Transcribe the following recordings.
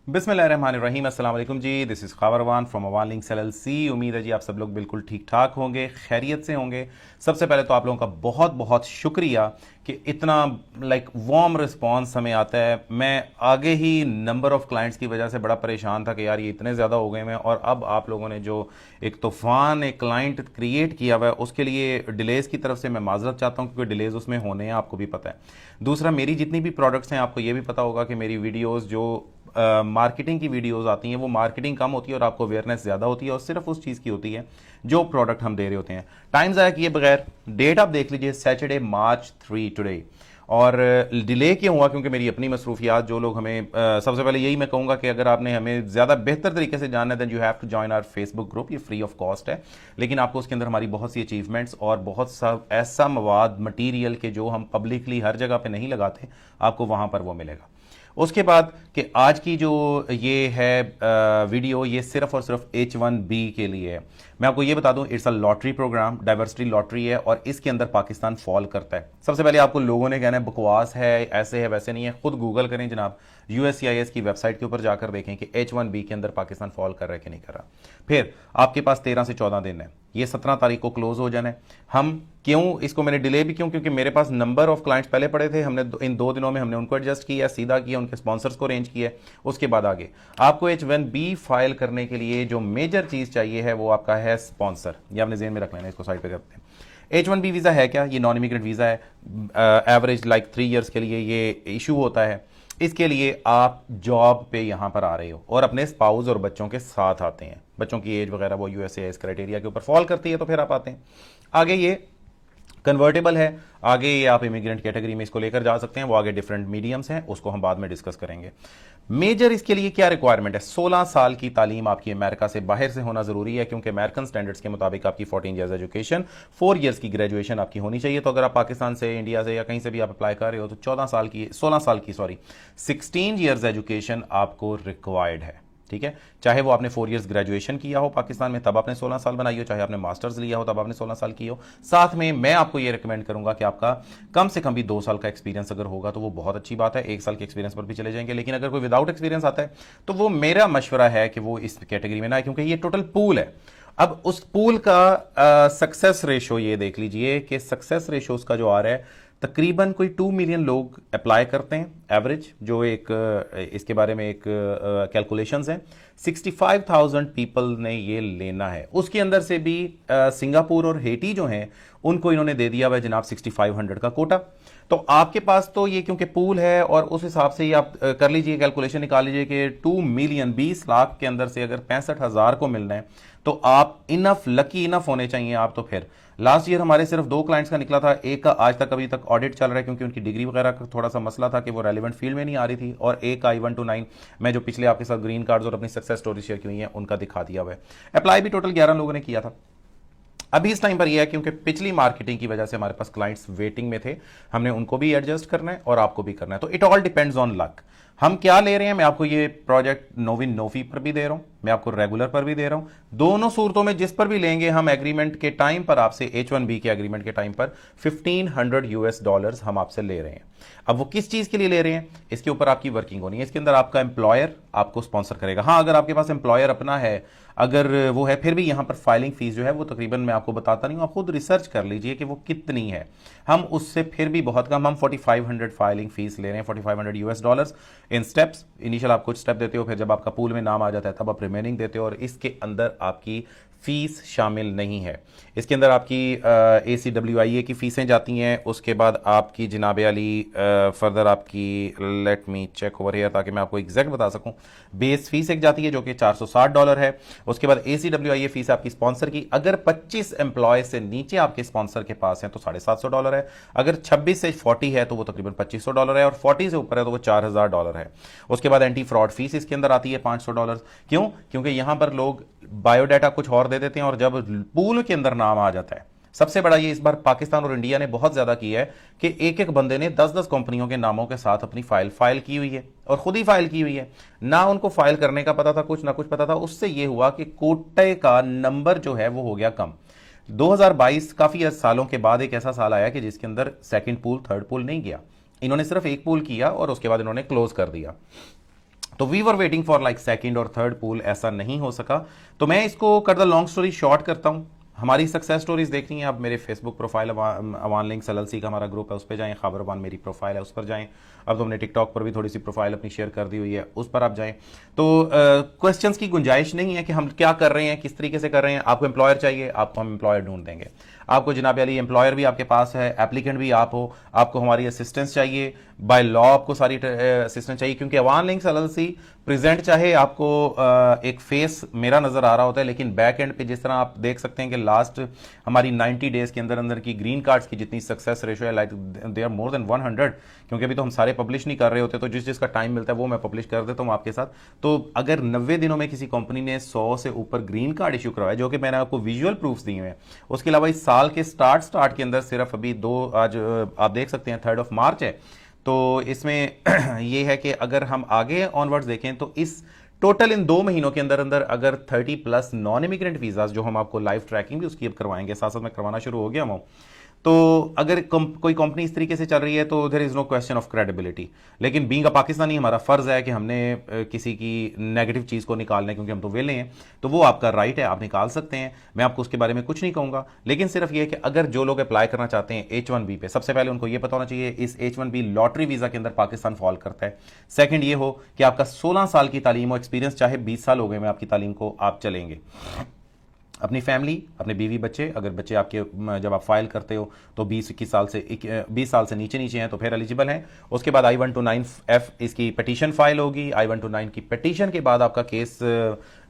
बिस्मिल्लाहिर्रहमानिर्रहीम। अस्सलाम वालेकुम जी। दिस इज़ ख़ावरवान फ्रॉम अवान लिंक्स LLC। उम्मीद है जी आप सब लोग बिल्कुल ठीक ठाक होंगे, खैरियत से होंगे। सबसे पहले तो आप लोगों का बहुत बहुत शुक्रिया कि इतना वार्म रिस्पांस हमें आता है। मैं आगे ही नंबर ऑफ़ क्लाइंट्स की वजह से बड़ा परेशान था कि यार ये इतने ज़्यादा हो गए हैं, और अब आप लोगों ने जो एक तूफ़ान एक क्लाइंट क्रिएट किया हुआ है उसके लिए डिलेज़ की तरफ से मैं माज़रत चाहता हूँ, क्योंकि डिलेज़ उसमें होने हैं, आपको भी पता है। दूसरा, मेरी जितनी भी प्रोडक्ट्स हैं आपको ये भी पता होगा कि मेरी वीडियोज़ जो मार्केटिंग की वीडियोस आती हैं वो मार्केटिंग कम होती है और आपको अवेयरनेस ज़्यादा होती है, और सिर्फ उस चीज़ की होती है जो प्रोडक्ट हम दे रहे होते हैं। टाइम ज़ाया किए बगैर डेट आप देख लीजिए, सैटरडे March 3 टुडे। और डिले क्यों हुआ? क्योंकि मेरी अपनी मसरूफियात, जो लोग हमें सबसे पहले यही मैं कहूँगा कि अगर आपने हमें ज़्यादा बेहतर तरीके से जानना है, then you have to join our Facebook group. ये फ्री ऑफ कॉस्ट है, लेकिन आपको उसके अंदर हमारी बहुत सी अचीवमेंट्स और बहुत सा ऐसा मवाद मटीरियल के जो हम पब्लिकली हर जगह पे नहीं लगाते, आपको वहाँ पर वो मिलेगा। उसके बाद कि आज की जो ये है वीडियो, ये सिर्फ और सिर्फ H1B के लिए है। मैं आपको ये बता दूं, it's a lottery program, diversity lottery है, और इसके अंदर पाकिस्तान फॉल करता है। सबसे पहले आपको लोगों ने कहना है बकवास है, ऐसे है वैसे नहीं है। खुद गूगल करें जनाब, USCIS की वेबसाइट के ऊपर जाकर देखें कि H1B के अंदर पाकिस्तान फॉल कर रहा है कि नहीं कर रहा। फिर आपके पास 13 से 14 दिन है, ये 17 तारीख को क्लोज हो जाना है। हम क्यों इसको मैंने डिले भी क्यों? क्योंकि मेरे पास नंबर ऑफ क्लाइंट्स पहले पड़े थे, हमने इन 2 दिनों में हमने उनको एडजस्ट किया, सीधा किया, उनके स्पॉन्सर्स को अरेंज किया। उसके बाद आगे आपको H1B फाइल करने के लिए जो मेजर चीज़ चाहिए है वो आपका है स्पॉन्सर। ये आपने जेहन में रख लेना, इसको साइड पे करते हैं। H1B वीज़ा है क्या? ये नॉन इमिग्रेंट वीज़ा है, एवरेज 3 ईयर्स के लिए ये इशू होता है। इसके लिए आप जॉब पे यहाँ पर आ रहे हो और अपने स्पाउस और बच्चों के साथ आते हैं, बच्चों की एज वगैरह वो USCIS क्राइटेरिया के ऊपर फॉल करती है, तो फिर आप आते हैं। आगे ये कन्वर्टेबल है, आगे ये आप इमिग्रेंट कैटेगरी में इसको लेकर जा सकते हैं, वो आगे डिफरेंट मीडियम्स हैं, उसको हम बाद में डिस्कस करेंगे। मेजर इसके लिए क्या रिक्वायरमेंट है? 16 साल की तालीम आपकी अमेरिका से बाहर से होना जरूरी है, क्योंकि अमेरिकन स्टैंडर्ड्स के मुताबिक आपकी 14 ईयर्स एजुकेशन, 4 ईयर्स की ग्रेजुएशन आपकी होनी चाहिए। तो अगर आप पाकिस्तान से, इंडिया से या कहीं से भी आप अप्लाई कर रहे हो तो 16 साल की 16 ईयर्स एजुकेशन आपको रिक्वायर्ड है। ठीक है, चाहे वो आपने 4 ईयर्स ग्रेजुएशन किया हो पाकिस्तान में तब आपने 16 साल बनाई हो, चाहे आपने मास्टर्स लिया हो तब आपने 16 साल की हो। साथ में मैं आपको ये रिकमेंड करूंगा कि आपका कम से कम भी 2 साल का एक्सपीरियंस अगर होगा तो वो बहुत अच्छी बात है। 1 साल के एक्सपीरियंस पर भी चले जाएंगे, लेकिन अगर कोई विदाउट एक्सपीरियंस आता है तो वो मेरा मशवरा है कि वो इस कैटेगरी में ना आए, क्योंकि ये टोटल पूल है। अब उस पूल का सक्सेस रेशो ये देख लीजिए कि सक्सेस रेशो उसका जो आ रहा है, तकरीबन कोई 2 मिलियन लोग अप्लाई करते हैं एवरेज, जो एक इसके बारे में एक कैलकुलेशंस हैं। 65,000 पीपल ने ये लेना है। उसके अंदर से भी सिंगापुर और हेटी जो हैं उनको इन्होंने दे दिया हुआ है जनाब 6500 का कोटा। तो आपके पास तो ये क्योंकि पूल है, और उस हिसाब से ही आप कर लीजिए, कैलकुलेशन निकाल लीजिए कि 2 मिलियन 20 लाख के अंदर से अगर 65,000 को मिलना है तो आप इनफ लकी इनफ होने चाहिए आप। तो फिर लास्ट ईयर हमारे सिर्फ 2 क्लाइंट्स का निकला था, एक का आज तक अभी तक ऑडिट चल रहा है, क्योंकि उनकी डिग्री वगैरह का थोड़ा सा मसला था कि वो रेलिवेंट फील्ड में नहीं आ रही थी, और एक का I-1 to 9 मैं जो पिछले आपके साथ ग्रीन कार्ड्स और अपनी सक्सेस स्टोरी शेयर की हुई है उनका दिखा दिया हुआ है। अप्लाई भी टोटल 11 लोगों ने किया था। अभी इस टाइम पर यह है क्योंकि पिछली मार्केटिंग की वजह से हमारे पास क्लाइंट्स वेटिंग में थे, हमने उनको भी एडजस्ट करना है और आपको भी करना है। तो it all depends on luck. हम क्या ले रहे हैं, मैं आपको ये प्रोजेक्ट नोविन नोफी पर भी दे रहा हूं, मैं आपको रेगुलर पर भी दे रहा हूं। दोनों सूरतों में जिस पर भी लेंगे हम, एग्रीमेंट के टाइम पर आपसे, H1B के एग्रीमेंट के टाइम पर $1,500 हम आपसे ले रहे हैं। अब वो किस चीज के लिए ले रहे हैं, इसके ऊपर आपकी वर्किंग होनी है। इसके अंदर आपका एम्प्लॉयर आपको स्पॉन्सर करेगा। हाँ, अगर आपके पास एम्प्लॉयर अपना है, अगर वो है, फिर भी यहां पर फाइलिंग फीस जो है वो तकरीबन मैं आपको बताता नहीं हूं, आप खुद रिसर्च कर लीजिए कि वो कितनी है। हम उससे फिर भी बहुत कम, हम 4500 फाइलिंग फीस ले रहे हैं, $4500 इन स्टेप्स। इनिशियल आप कुछ स्टेप देते हो, फिर जब आपका पूल में नाम आ जाता है तब आप रिमेनिंग देते हो, और इसके अंदर आपकी फीस शामिल नहीं है। इसके अंदर आपकी ACWIA की फीसें जाती हैं, उसके बाद आपकी जनाब अली फर्दर आपकी, let me check over here ताकि मैं आपको एग्जैक्ट बता सकूं, बेस फीस एक जाती है जो कि $460 है। उसके बाद ACWIA फीस आपकी स्पॉन्सर की, अगर 25 एम्प्लॉय से नीचे आपके स्पॉन्सर के पास है तो $750 है, अगर 26 से 40 है तो वो तकरीबन $2500 है, और 40 से ऊपर है तो वो $4000 है। उसके बाद एंटी फ्रॉड फीस इसके अंदर आती है $500। क्यों? क्योंकि यहां पर लोग बायोडाटा कुछ और दे देते हैं, और जब पूल के अंदर नाम आ जाता है, सबसे बड़ा ये इस बार पाकिस्तान और इंडिया ने बहुत ज्यादा किया है कि एक एक बंदे ने 10-10 कंपनियों के नामों के साथ अपनी फाइल की हुई है, और खुद ही फाइल की हुई है ना। उनको फाइल करने का पता था, कुछ ना कुछ पता था। उससे ये हुआ कि कोटे का नंबर जो है वो हो गया कम। 2022 काफी सालों के बाद एक ऐसा साल आया कि जिसके अंदर सेकंड पूल थर्ड पूल नहीं गया, इन्होंने सिर्फ एक पूल किया और उसके बाद इन्होंने क्लोज कर दिया। तो we were waiting for like second और थर्ड पूल, ऐसा नहीं हो सका। तो मैं इसको कर द लॉन्ग स्टोरी शॉर्ट करता हूं। हमारी सक्सेस स्टोरीज देखनी है आप मेरे Facebook profile Awan links LLC का हमारा ग्रुप है, उस पर जाएं। खबर अवान मेरी प्रोफाइल है, उस पर जाएं। अब तो हमने टिकटॉक पर भी थोड़ी सी प्रोफाइल अपनी शेयर कर दी हुई है, उस पर आप जाएं। तो क्वेश्चंस की गुंजाइश नहीं है कि हम क्या कर रहे हैं, किस तरीके से कर रहे हैं। आपको एम्प्लॉयर चाहिए, आपको हम एम्प्लॉयर ढूंढ देंगे। आपको जनाब अली एम्प्लॉयर भी आपके पास है, एप्लीकेंट भी आप हो, आपको हमारी असिस्टेंस चाहिए, बाय लॉ आपको सारी असिस्टेंस चाहिए, क्योंकि अवान लिंक्स LLC प्रेजेंट चाहे आपको एक फेस मेरा नजर आ रहा होता है, लेकिन बैक एंड पे जिस तरह आप देख सकते हैं कि लास्ट हमारी 90 डेज के अंदर अंदर की ग्रीन कार्ड्स की जितनी सक्सेस रेशो है, like they are more than 100, क्योंकि अभी तो हम सारे पब्लिश नहीं कर रहे होते, तो जिस जिसका टाइम मिलता है वो मैं पब्लिश कर देता हूँ आपके साथ। तो अगर 90 दिनों में किसी कंपनी ने 100 से ऊपर ग्रीन कार्ड इशू करवाया, जो कि मैंने आपको विजुअल प्रूफ्स दिए हैं, उसके अलावा इस साल के स्टार्ट के अंदर सिर्फ अभी आज आप देख सकते हैं 3 मार्च है, तो इसमें यह है कि अगर हम आगे ऑनवर्ड्स देखें तो इस टोटल इन 2 महीनों के अंदर अंदर अगर 30+ नॉन इमिग्रेंट वीजाज, जो हम आपको लाइव ट्रैकिंग भी उसकी अब करवाएंगे, साथ साथ में करवाना शुरू हो गया हूं, तो अगर कोई कंपनी इस तरीके से चल रही है तो there is no question of credibility. लेकिन बीइंग अ पाकिस्तानी हमारा फर्ज है कि हमने किसी की नेगेटिव चीज को निकालने, क्योंकि हम तो वेले हैं, तो वो आपका राइट है, आप निकाल सकते हैं। मैं आपको उसके बारे में कुछ नहीं कहूंगा, लेकिन सिर्फ ये कि अगर जो लोग अप्लाई करना चाहते हैं H1B पे, सबसे पहले उनको ये पता होना चाहिए इस H1B लॉटरी वीजा के अंदर पाकिस्तान फॉल करता है। सेकंड ये हो कि आपका 16 साल की तालीम हो, एक्सपीरियंस चाहे 20 साल हो गए में आपकी तालीम को, आप चलेंगे। अपनी फैमिली, अपने बीवी बच्चे, अगर बच्चे आपके जब आप फाइल करते हो तो 20-21 साल से 20 साल से नीचे हैं तो फिर एलिजिबल हैं। उसके बाद I-129F इसकी पिटीशन फाइल होगी। I-129 की पिटीशन के बाद आपका केस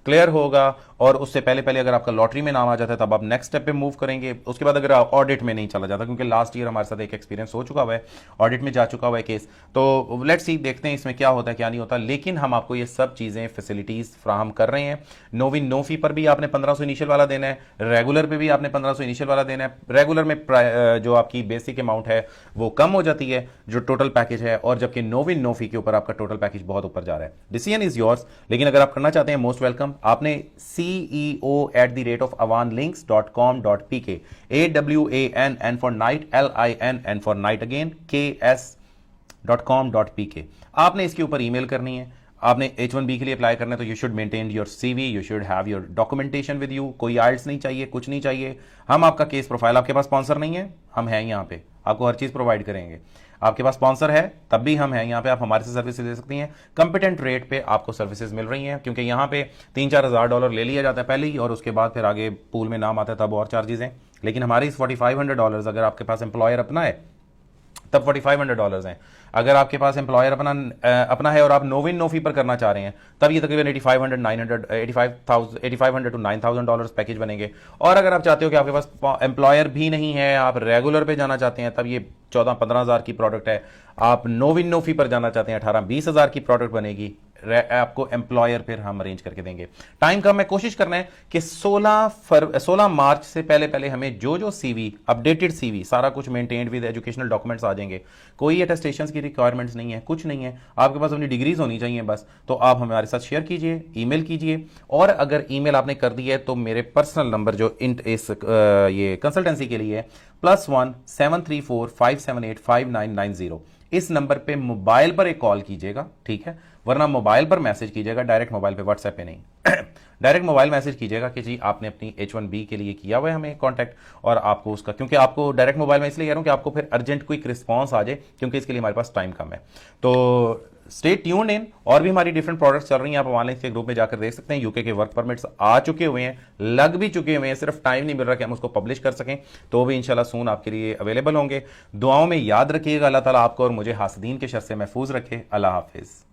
क्लियर होगा, और उससे पहले पहले अगर आपका लॉटरी में नाम आ जाता है तब आप नेक्स्ट स्टेप पे मूव करेंगे। उसके बाद अगर ऑडिट में नहीं चला जाता, क्योंकि लास्ट ईयर हमारे साथ एक एक्सपीरियंस हो चुका हुआ है, ऑडिट में जा चुका हुआ है केस, तो लेट्स सी, देखते हैं इसमें क्या होता है क्या नहीं होता। लेकिन हम आपको ये सब चीज़ें फैसिलिटीज़ फ्राहम कर रहे हैं। नो विन नो फी पर भी आपने 1500 इनिशियल वाला देना है, रेगुलर पे भी आपने 1500 इनिशियल वाला देना है। रेगुलर में जो आपकी बेसिक अमाउंट है वो कम हो जाती है जो टोटल पैकेज है, और जबकि नो विन नो फी के ऊपर आपका टोटल पैकेज बहुत ऊपर जा रहा है। डिसीजन इज योर्स, लेकिन अगर आप करना चाहते हैं मोस्ट वेलकम। आपने CEO@avanlinks.com.pk, AWAN for night, LIN for night again, KS.com.pk, आपने इसके ऊपर ईमेल करनी है। आपने H1B के लिए अप्लाई करना है तो you should maintain your CV, you should have your documentation with you. कोई आइल्स नहीं चाहिए, कुछ नहीं चाहिए। हम आपका केस प्रोफाइल, आपके पास स्पॉन्सर नहीं है, हम हैं यहाँ पे, आपको हर चीज प्रोवाइड करेंगे। आपके पास स्पॉन्सर है तब भी हम हैं यहाँ पे, आप हमारे से सर्विसेज ले सकती हैं। कंपिटेंट रेट पे आपको सर्विसेज मिल रही हैं, क्योंकि यहाँ पे $3-4 ले लिया जाता है पहले ही, और उसके बाद फिर आगे पूल में नाम आता है तब और चार्जेस हैं। लेकिन हमारे इस $4,500, अगर आपके पास एम्प्लॉयर अपना है तब $4,500 हैं। अगर आपके पास एम्प्लॉयर अपना है और आप नो विन नो फी पर करना चाह रहे हैं तब ये तकरीबन $8,500 to $9,000 पैकेज बनेंगे। और अगर आप चाहते हो कि आपके पास एम्प्लॉयर भी नहीं है, आप रेगुलर पे जाना चाहते हैं, तब ये 14-15 हज़ार की प्रोडक्ट है। आप नो विन नो फी पर जाना चाहते हैं, 18-20 हज़ार की प्रोडक्ट बनेगी, आपको एम्प्लॉयर फिर हम अरेंज करके देंगे। टाइम कम है, कोशिश करना है कि 16 मार्च से पहले पहले हमें जो CV, अपडेटेड CV, सारा कुछ मेंटेन्ड विद एजुकेशनल डॉक्यूमेंट्स आ जाएंगे। कोई अटेस्टेशन की रिक्वायरमेंट्स नहीं है, कुछ नहीं है, आपके पास अपनी डिग्रीज होनी चाहिए बस। तो आप हमारे साथ शेयर कीजिए, ईमेल कीजिए, और अगर ईमेल आपने कर दी है तो मेरे पर्सनल नंबर जो ये कंसल्टेंसी के लिए है, +1 734 578 5990, इस नंबर पे मोबाइल पर एक कॉल कीजिएगा, ठीक है, वरना मोबाइल पर मैसेज कीजिएगा, डायरेक्ट मोबाइल पे, व्हाट्सएप पे नहीं। डायरेक्ट मोबाइल मैसेज कीजिएगा कि जी आपने अपनी H1B के लिए किया हुआ है हमें कांटेक्ट, और आपको उसका, क्योंकि आपको डायरेक्ट मोबाइल में इसलिए कह रहा हूं कि आपको फिर अर्जेंट क्विक रिस्पांस आ जाए, क्योंकि इसके लिए हमारे पास टाइम कम है। तो स्टे ट्यून्ड इन, और भी हमारी डिफरेंट प्रोडक्ट्स चल रही हैं, आप ऑनलाइन के ग्रुप में जाकर देख सकते हैं। यूके के वर्क परमिट्स आ चुके हुए हैं, लग भी चुके हुए हैं, सिर्फ टाइम नहीं मिल रहा कि हम उसको पब्लिश कर सकें, तो भी इंशाल्लाह सून आपके लिए अवेलेबल होंगे। दुआओं में याद रखिएगा, अल्लाह ताला आपको और मुझे हासदीन के शर से महफूज रखे। अल्लाह हाफिज़।